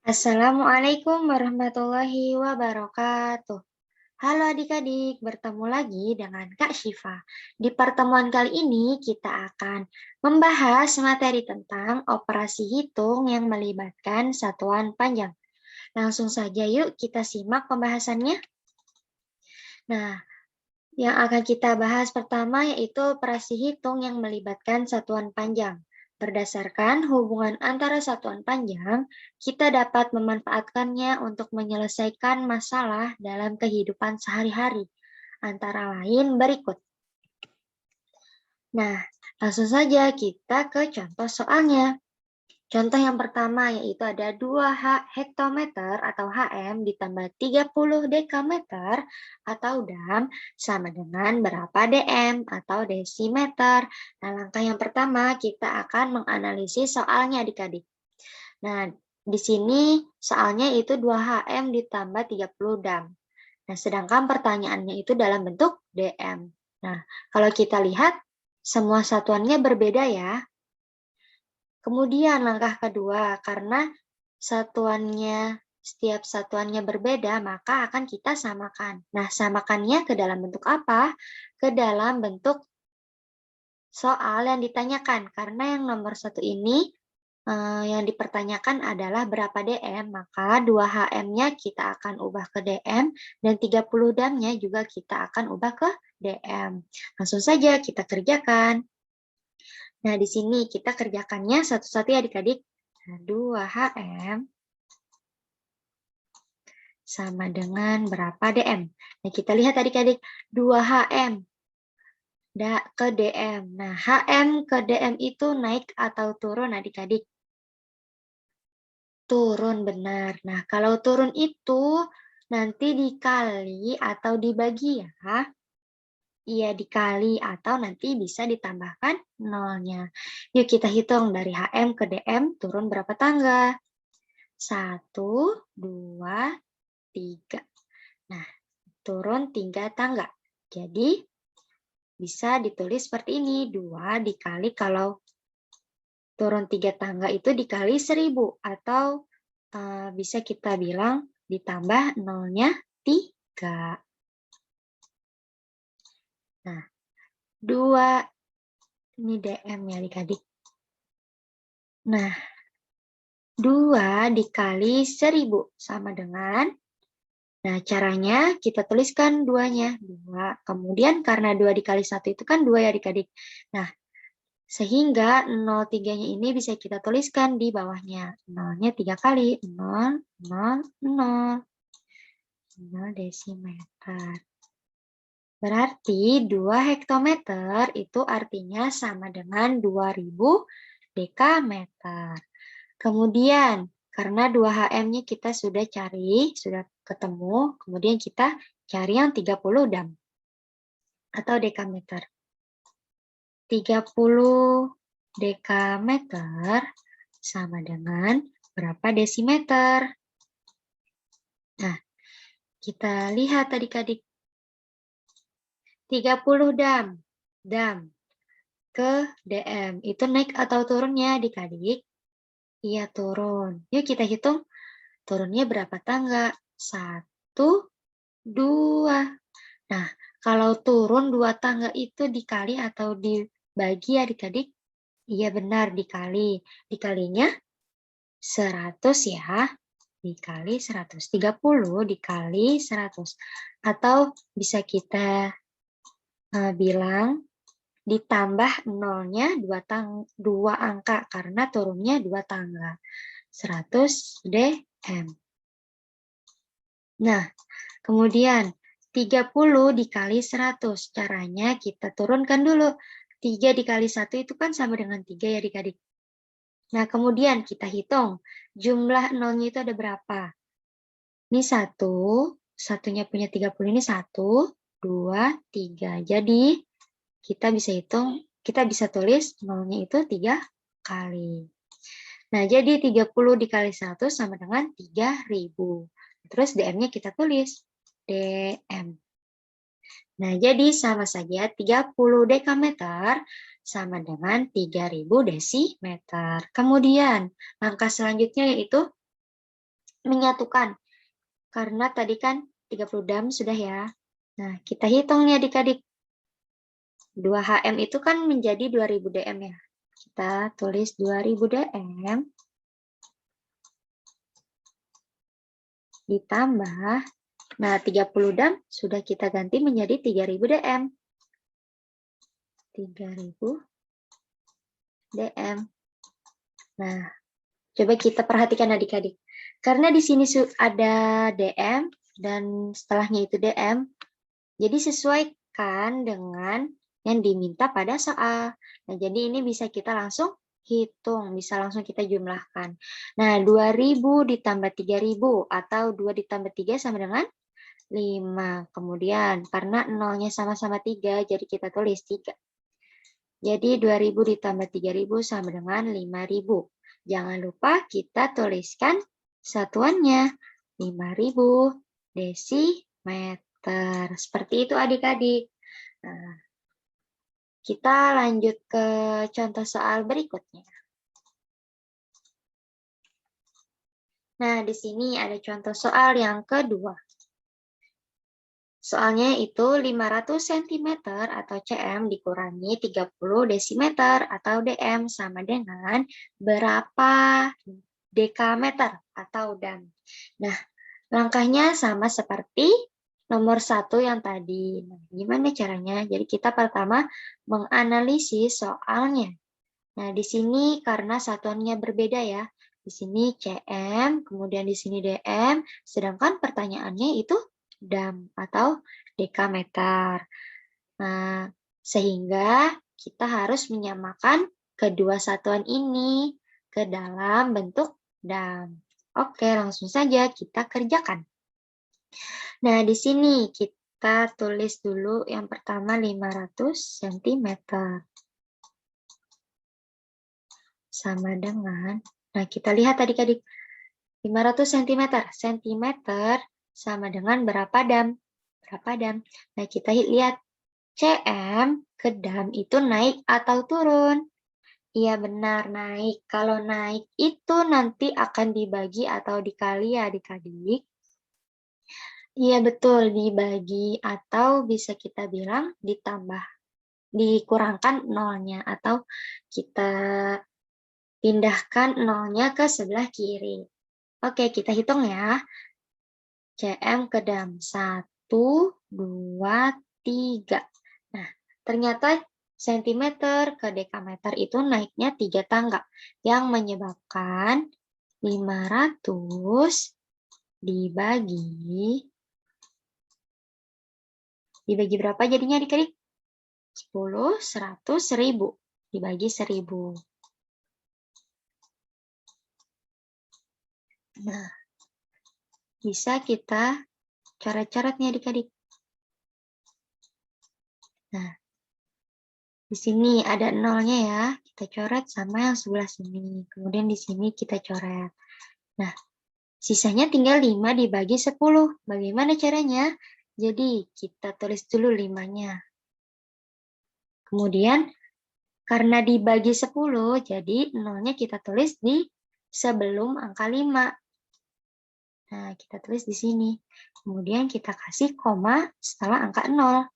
Assalamualaikum warahmatullahi wabarakatuh. Halo adik-adik, bertemu lagi dengan Kak Syifa. Di pertemuan kali ini kita akan membahas materi tentang operasi hitung yang melibatkan satuan panjang. Langsung saja yuk kita simak pembahasannya. Nah, yang akan kita bahas pertama yaitu operasi hitung yang melibatkan satuan panjang. Berdasarkan hubungan antara satuan panjang, kita dapat memanfaatkannya untuk menyelesaikan masalah dalam kehidupan sehari-hari, antara lain berikut. Nah, langsung saja kita ke contoh soalnya. Contoh yang pertama yaitu ada 2 hektometer atau HM ditambah 30 dekameter atau dam sama dengan berapa DM atau desimeter. Nah, langkah yang pertama kita akan menganalisis soalnya adik-adik. Nah, di sini soalnya itu 2 HM ditambah 30 dam. Nah, sedangkan pertanyaannya itu dalam bentuk DM. Nah, kalau kita lihat semua satuannya berbeda ya. Kemudian langkah kedua, karena setiap satuannya berbeda, maka akan kita samakan. Nah, samakannya ke dalam bentuk apa? Ke dalam bentuk soal yang ditanyakan. Karena yang nomor 1 ini yang dipertanyakan adalah berapa DM, maka 2 HM-nya kita akan ubah ke DM, dan 30 dam-nya juga kita akan ubah ke DM. Langsung saja kita kerjakan. Nah, di sini kita kerjakannya satu-satu ya adik-adik. Nah, 2 HM sama dengan berapa DM? Nah, kita lihat adik-adik, 2 HM ke DM. Nah, HM ke DM itu naik atau turun adik-adik? Turun, benar. Nah, kalau turun itu nanti dikali atau dibagi ya. Iya, dikali atau nanti bisa ditambahkan nolnya. Yuk kita hitung dari HM ke DM turun berapa tangga? 1, 2, 3. Nah, turun 3 tangga. Jadi, bisa ditulis seperti ini. 2 dikali kalau turun 3 tangga itu dikali 1000. Atau bisa kita bilang ditambah nolnya 3. Nah, 2 ini DM ya adik-adik. Nah, 2 dikali 1000 sama dengan, nah caranya kita tuliskan 2-nya, 2. Kemudian karena 2 dikali 1 itu kan 2 ya adik-adik. Nah, sehingga 0,3-nya ini bisa kita tuliskan di bawahnya. 0-nya 3 kali, 0, 0, 0. 0 desimeter. Berarti 2 hektometer itu artinya sama dengan 2000 dekameter. Kemudian, karena 2 HM-nya kita sudah cari, sudah ketemu, kemudian kita cari yang 30 dam atau dekameter. 30 dekameter sama dengan berapa desimeter? Nah, kita lihat adik-adik. 30 dam ke DM. Itu naik atau turunnya adik-adik? Iya, turun. Yuk kita hitung turunnya berapa tangga? 1, 2. Nah, kalau turun 2 tangga itu dikali atau dibagi adik-adik? Iya benar, dikali. Dikalinya 100 ya. Dikali 100. 30 dikali 100. Atau bisa kita bilang ditambah nolnya 2 angka karena turunnya 2 tangga. 100 DM. Nah, kemudian 30 dikali 100. Caranya kita turunkan dulu. 3 dikali 1 itu kan sama dengan 3 ya adik-adik. Nah, kemudian kita hitung. Jumlah nolnya itu ada berapa? Ini 1. Satunya punya 30 ini 1, 2, 3. Jadi, kita bisa hitung, kita bisa tulis nolnya itu 3 kali. Nah, jadi 30 dikali 1 sama dengan 3000. Terus DM-nya kita tulis. DM. Nah, jadi sama saja 30 dekameter sama dengan 3000 desimeter. Kemudian, langkah selanjutnya yaitu menyatukan. Karena tadi kan 30 dam sudah ya. Nah, kita hitung nih adik-adik. 2 HM itu kan menjadi 2000 DM ya. Kita tulis 2000 DM ditambah, nah 30 dam sudah kita ganti menjadi 3000 DM. 3000 DM. Nah, coba kita perhatikan adik-adik. Karena di sini ada DM dan setelahnya itu DM, jadi sesuaikan dengan yang diminta pada soal. Nah, jadi ini bisa kita langsung hitung, bisa langsung kita jumlahkan. Nah, 2000 ditambah 3000 atau 2 ditambah 3 sama dengan 5. Kemudian, karena nolnya sama-sama 3, jadi kita tulis 3. Jadi 2000 ditambah 3000 sama dengan 5000. Jangan lupa kita tuliskan satuannya, 5000 desimeter. Seperti itu adik-adik. Nah, kita lanjut ke contoh soal berikutnya. Nah, di sini ada contoh soal yang kedua. Soalnya itu 500 cm atau cm dikurangi 30 desimeter atau dm sama dengan berapa dekameter atau dam. Nah, langkahnya sama seperti nomor 1 yang tadi. Nah, gimana caranya? Jadi kita pertama menganalisis soalnya. Nah, di sini karena satuannya berbeda ya. Di sini cm, kemudian di sini dm, sedangkan pertanyaannya itu dam atau dekameter. Nah, sehingga kita harus menyamakan kedua satuan ini ke dalam bentuk dam. Oke, langsung saja kita kerjakan. Nah, di sini kita tulis dulu yang pertama 500 cm. Sama dengan, nah kita lihat adik-adik, 500 cm. Cm sama dengan berapa dam? Berapa dam? Nah, kita lihat cm ke dam itu naik atau turun? Iya benar, naik. Kalau naik itu nanti akan dibagi atau dikali ya adik-adik. Iya betul, dibagi atau bisa kita bilang ditambah, dikurangkan nolnya atau kita pindahkan nolnya ke sebelah kiri. Oke, kita hitung ya. cm ke dam 1, 2, 3. Nah, ternyata sentimeter ke dekameter itu naiknya 3 tangga yang menyebabkan 500 dibagi berapa jadinya adik-adik? 10, 100, 1000. Dibagi 1000. Nah, bisa kita coret-coret nih adik-adik. Nah, di sini ada nolnya ya, kita coret sama yang sebelah sini. Kemudian di sini kita coret. Nah, sisanya tinggal 5 dibagi 10. Bagaimana caranya? Jadi, kita tulis dulu 5-nya. Kemudian, karena dibagi 10, jadi nolnya kita tulis di sebelum angka 5. Nah, kita tulis di sini. Kemudian kita kasih koma setelah angka 0.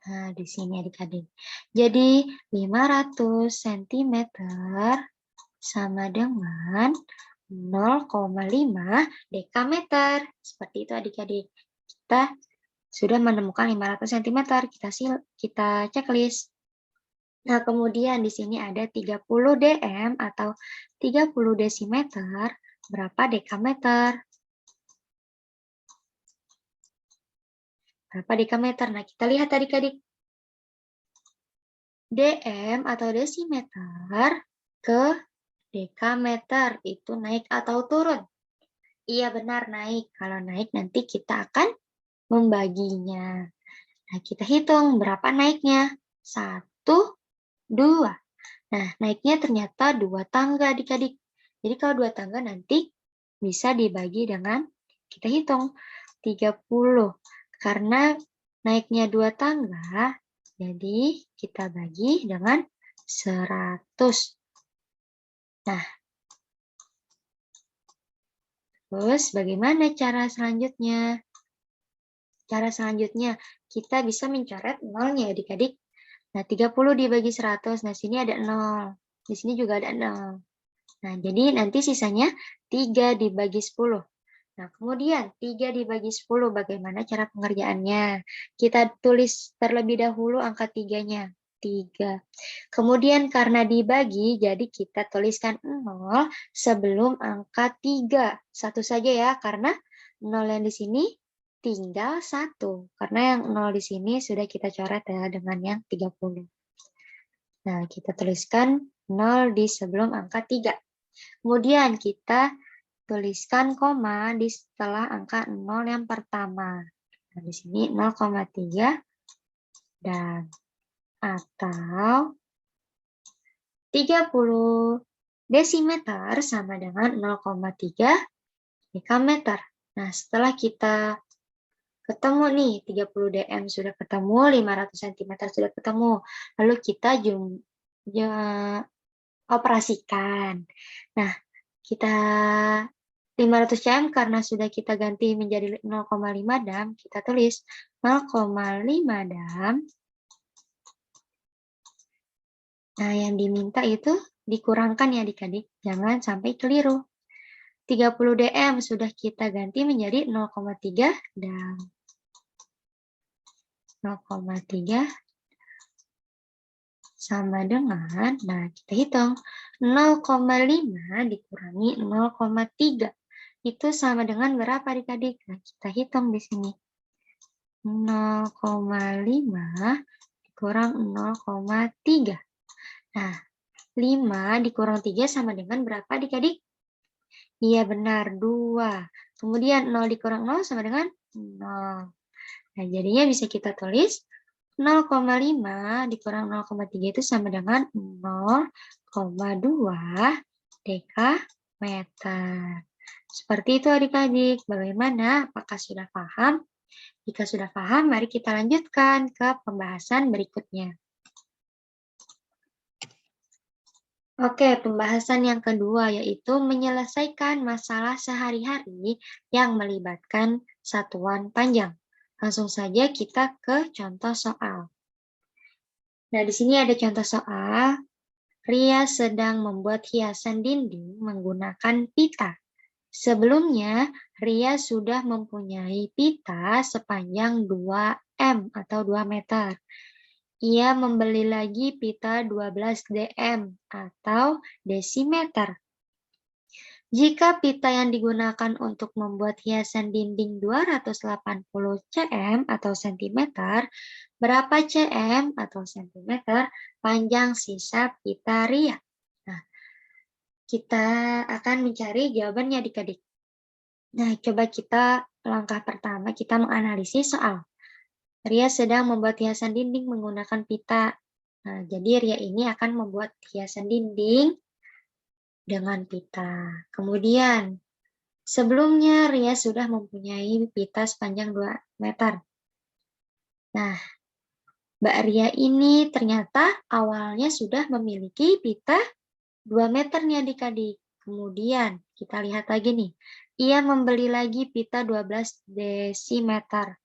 Nah, di sini adik-adik. Jadi, 500 cm sama dengan 0,5 dekameter. Seperti itu adik-adik. Kita sudah menemukan 500 cm. Kita checklist. Nah, kemudian di sini ada 30 dm atau 30 desimeter. Berapa dekameter? Berapa dekameter? Nah, kita lihat adik-adik. dm atau desimeter ke dekameter itu naik atau turun? Iya benar naik. Kalau naik nanti kita akan membaginya. Nah, kita hitung berapa naiknya. 1, 2. Nah, naiknya ternyata 2 tangga adik-adik. Jadi kalau 2 tangga nanti bisa dibagi dengan, kita hitung, 30. Karena naiknya 2 tangga, jadi kita bagi dengan 100. Nah, Terus bagaimana cara selanjutnya? Cara selanjutnya, kita bisa mencoret nolnya adik-adik. Nah, 30 dibagi 100. Nah, sini ada 0. Di sini juga ada 0. Nah, jadi nanti sisanya 3 dibagi 10. Nah, kemudian 3 dibagi 10, bagaimana cara pengerjaannya? Kita tulis terlebih dahulu angka 3-nya. 3. Kemudian karena dibagi, jadi kita tuliskan 0 sebelum angka 3. Satu saja ya, karena 0 yang di sini tinggal 1. Karena yang 0 di sini sudah kita coret ya dengan yang 30. Nah, kita tuliskan 0 di sebelum angka 3. Kemudian kita tuliskan koma di setelah angka 0 yang pertama. Nah, di sini 0,3 dan atau 30 desimeter sama dengan 0,3 dekameter. Nah, setelah kita ketemu nih, 30 dm sudah ketemu, 500 cm sudah ketemu. Lalu kita operasikan. Nah, kita 500 cm karena sudah kita ganti menjadi 0,5 dam, kita tulis 0,5 dam. Nah, yang diminta itu dikurangkan ya adik-adik, jangan sampai keliru. 30 dm sudah kita ganti menjadi 0,3 dam. 0,3 sama dengan, nah kita hitung, 0,5 dikurangi 0,3. Itu sama dengan berapa adik-adik? Nah, kita hitung di sini. 0,5 dikurang 0,3. Nah, 5 dikurang 3 sama dengan berapa adik-adik? Iya benar, 2. Kemudian 0 dikurang 0 sama dengan 0. Nah, jadinya bisa kita tulis 0,5 dikurang 0,3 itu sama dengan 0,2 dekameter. Seperti itu adik-adik. Bagaimana? Apakah sudah paham? Jika sudah paham, mari kita lanjutkan ke pembahasan berikutnya. Oke, pembahasan yang kedua yaitu menyelesaikan masalah sehari-hari yang melibatkan satuan panjang. Langsung saja kita ke contoh soal. Nah, di sini ada contoh soal. Ria sedang membuat hiasan dinding menggunakan pita. Sebelumnya, Ria sudah mempunyai pita sepanjang 2 m atau 2 meter. Ia membeli lagi pita 12 dm atau desimeter. Jika pita yang digunakan untuk membuat hiasan dinding 280 cm atau cm, berapa cm atau cm panjang sisa pita Ria? Nah, kita akan mencari jawabannya adik-adik. Nah, coba kita langkah pertama kita menganalisis soal. Ria sedang membuat hiasan dinding menggunakan pita. Nah, jadi Ria ini akan membuat hiasan dinding dengan pita. Kemudian, sebelumnya Ria sudah mempunyai pita sepanjang 2 meter. Nah, Mbak Ria ini ternyata awalnya sudah memiliki pita 2 meter nih adik-adik. Kemudian, kita lihat lagi nih. Ia membeli lagi pita 12 desimeter.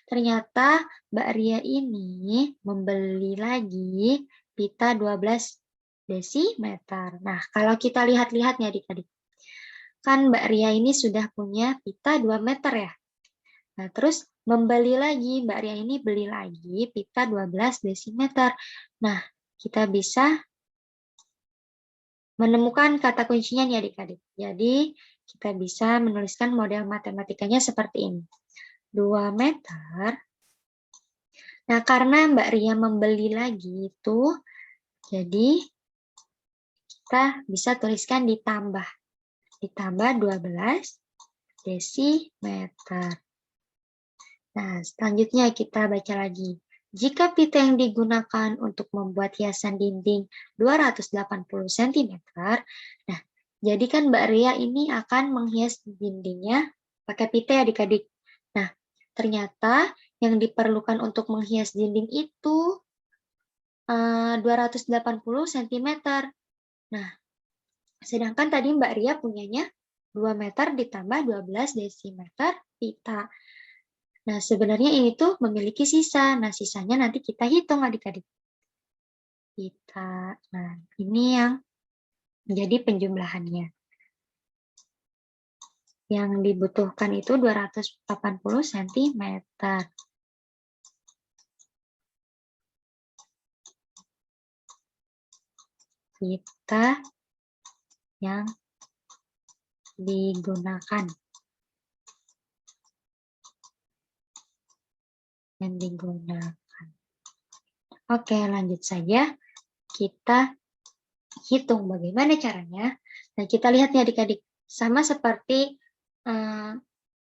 Ternyata Mbak Ria ini membeli lagi pita 12 desimeter. Nah, kalau kita lihat-lihat nih adik-adik. Kan Mbak Ria ini sudah punya pita 2 meter ya. Nah, terus membeli lagi, Mbak Ria ini beli lagi pita 12 desimeter. Nah, kita bisa menemukan kata kuncinya nih adik-adik. Jadi, kita bisa menuliskan model matematikanya seperti ini. 2 meter. Nah, karena Mbak Ria membeli lagi itu, jadi kita bisa tuliskan ditambah. Ditambah 12 desimeter. Nah, selanjutnya kita baca lagi. Jika pita yang digunakan untuk membuat hiasan dinding 280 cm, nah, jadi kan Mbak Ria ini akan menghias dindingnya pakai pita ya adik-adik. Nah, ternyata yang diperlukan untuk menghias dinding itu 280 cm. Nah, sedangkan tadi Mbak Ria punyanya 2 meter ditambah 12 desimeter pita. Nah, sebenarnya ini tuh memiliki sisa. Nah, sisanya nanti kita hitung adik-adik. Pita. Nah, ini yang menjadi penjumlahannya. Yang dibutuhkan itu 280 cm. Pita yang digunakan. Oke, lanjut saja. Kita hitung bagaimana caranya. Nah, kita lihat nih adik-adik. Sama seperti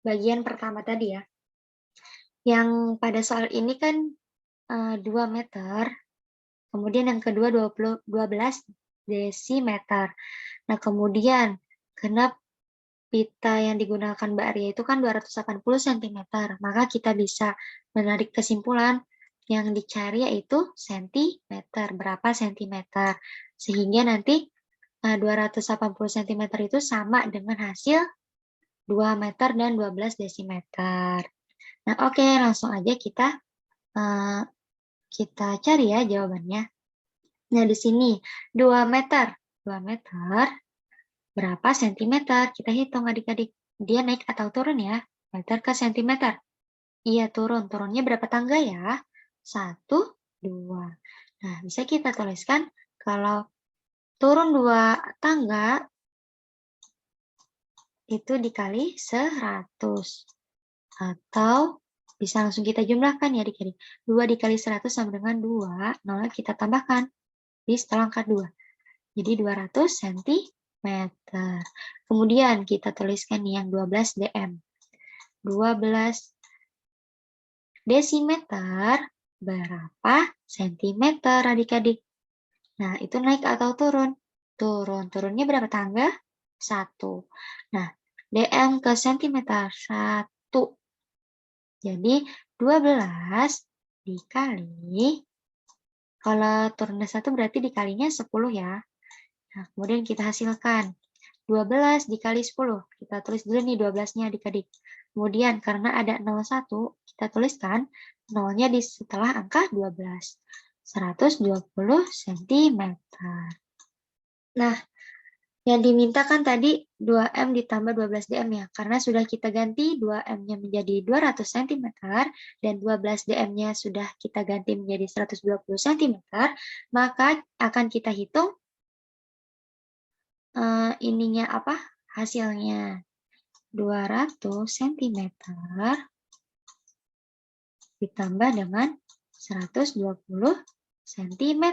bagian pertama tadi ya. Yang pada soal ini kan 2 meter. Kemudian yang kedua 12 desimeter. Nah, kemudian karena pita yang digunakan Mbak Arya itu kan 280 cm, maka kita bisa menarik kesimpulan yang dicari yaitu sentimeter, berapa sentimeter. Sehingga nanti 280 cm itu sama dengan hasil 2 meter dan 12 desimeter. Nah, oke, langsung aja kita cari ya jawabannya. Nah, di sini 2 meter. 2 meter berapa sentimeter? Kita hitung adik-adik. Dia naik atau turun ya? Meter ke sentimeter. Iya, turun. Turunnya berapa tangga ya? 1, 2. Nah, bisa kita tuliskan kalau turun 2 tangga itu dikali 100. Atau bisa langsung kita jumlahkan ya adik-adik. 2 dikali 100 sama dengan 2. 0 kita tambahkan di setelah angka 2. Jadi 200 cm. Kemudian kita tuliskan yang 12 dm. 12 desimeter berapa sentimeter adik-adik? Nah, itu naik atau turun? Turun. Turunnya berapa tangga? 1. Nah, dm ke sentimeter 1. Jadi 12 dikali, kalau turunnya 1 berarti dikalinya 10 ya. Nah, kemudian kita hasilkan 12 dikali 10. Kita tulis dulu nih 12-nya adik-adik. Kemudian karena ada 01, kita tuliskan 0-nya di setelah angka 12. 120 cm. Nah, yang dimintakan tadi 2M ditambah 12 dm ya. Karena sudah kita ganti 2M-nya menjadi 200 cm dan 12 dm-nya sudah kita ganti menjadi 120 cm, maka akan kita hitung ininya apa? Hasilnya 200 cm ditambah dengan 120 cm.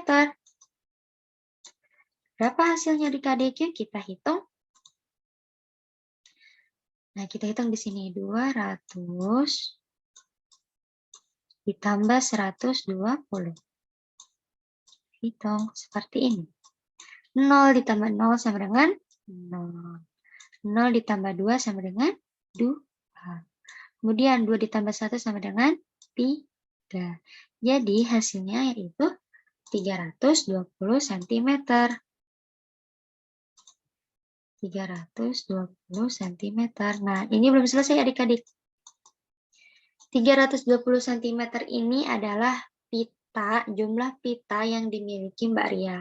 Berapa hasilnya adik-adik? Yuk kita hitung. Nah, kita hitung di sini 200 ditambah 120. Hitung seperti ini. 0 ditambah 0 sama dengan 0. 0 ditambah 2 sama dengan 2. Kemudian 2 ditambah 1 sama dengan 3. Jadi hasilnya yaitu 320 cm. 320 cm. Nah, ini belum selesai adik-adik. 320 cm ini adalah pita, jumlah pita yang dimiliki Mbak Ria.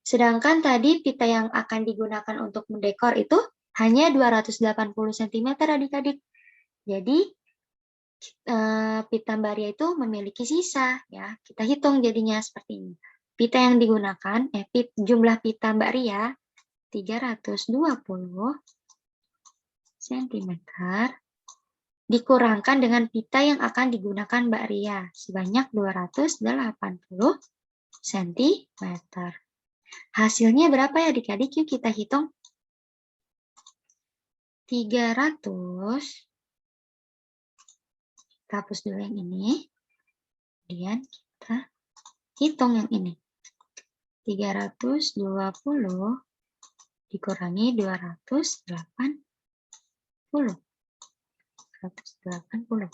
Sedangkan tadi pita yang akan digunakan untuk mendekor itu hanya 280 cm adik-adik. Jadi pita Mbak Ria itu memiliki sisa ya. Kita hitung jadinya seperti ini. Pita yang digunakan, jumlah pita Mbak Ria 320 cm dikurangkan dengan pita yang akan digunakan Mbak Ria sebanyak 280 cm. Hasilnya berapa ya adik-adik? Yuk kita hitung. 300. Kita hapus dulu yang ini. Kemudian kita hitung yang ini. 320 dikurangi 280. 180.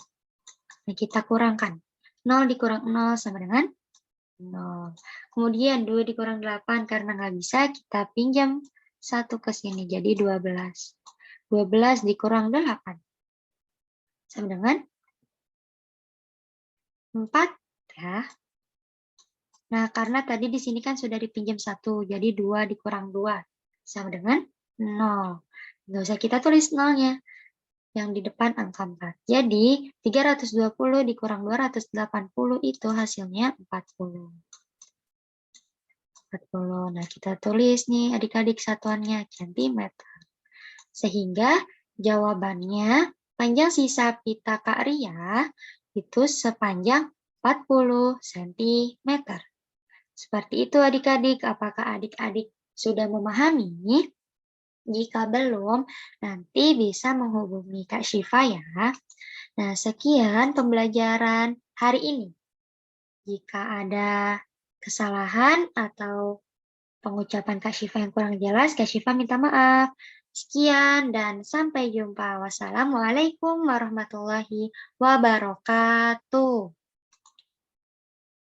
Nah, kita kurangkan. 0 dikurang 0 sama dengan 0. Kemudian 2 dikurang 8 karena nggak bisa, kita pinjam 1 ke sini, jadi 12. 12 dikurang 8. Sama dengan 4 ya. Nah, karena tadi di sini kan sudah dipinjam 1, jadi 2 dikurang 2 sama dengan 0. Nggak usah kita tulis nolnya, yang di depan angka 4. Jadi, 320 dikurang 280 itu hasilnya 40. 40. Nah, kita tulis nih adik-adik satuannya, centimeter. Sehingga jawabannya panjang sisa pita Kak Ria itu sepanjang 40 cm. Seperti itu adik-adik. Apakah adik-adik sudah memahami? Jika belum, nanti bisa menghubungi Kak Syifa ya. Nah, sekian pembelajaran hari ini. Jika ada kesalahan atau pengucapan Kak Syifa yang kurang jelas, Kak Syifa minta maaf. Sekian dan sampai jumpa. Wassalamualaikum warahmatullahi wabarakatuh.